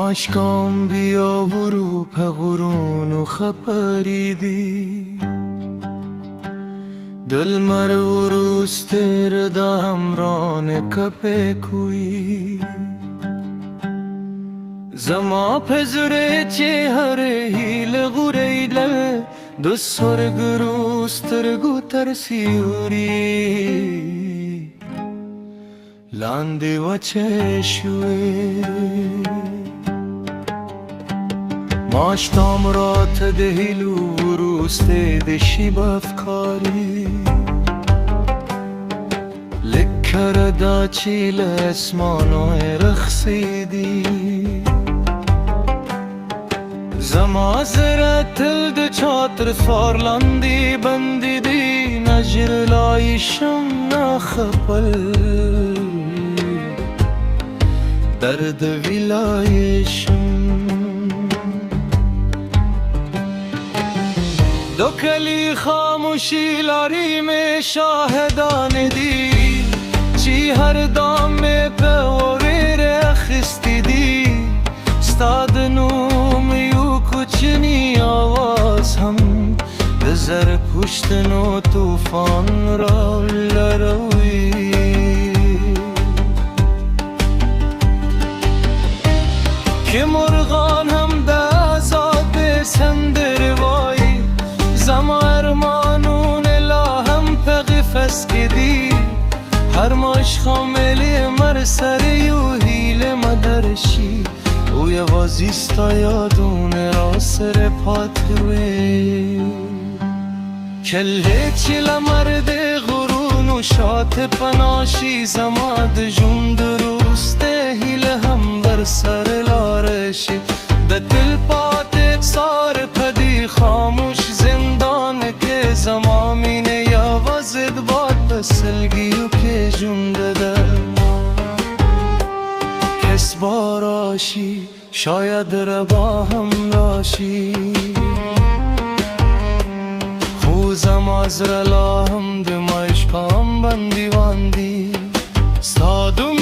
ماشکام بیا برو پغرون خپریدی دل مرو روستر دا همران کپه کوی زما پزره چه هر هیل غریدل دو سرگ روسترگو ترسیوری لاندی و چشوی ماشتام را تدهیلو روسته دشی بافکاری لکر دا چیل اسمانو رخصیدی زما زرتل د چاتر سوارلاندی بندی دی نجر لایشم نخپل درد ویلایشم دو کلی خاموشی لاری میں شاہدان دی چی هر دام میں پویر اخستی دی ستاد نوم یو کچنی آواز هم بزر پشتنو توفان را لروی که مرغان هم دازاد سندر وای زما ارمانون لاهم پغفس کدی هر ماش خاملی مر سر یو هیل مدرشی او یوازیستا یادون را سر پاتوی کله چیل مرد غرون و شات پناشی زماد جون درسته هیل هم بر سر لارشی به دل پات سار پدی خاموش زندان که زمامینه یوازد باد بسلگیو که جون دده کس باراشی شاید ربا هم راشی خوزم از رلا هم دمایش کام بندی واندی سادو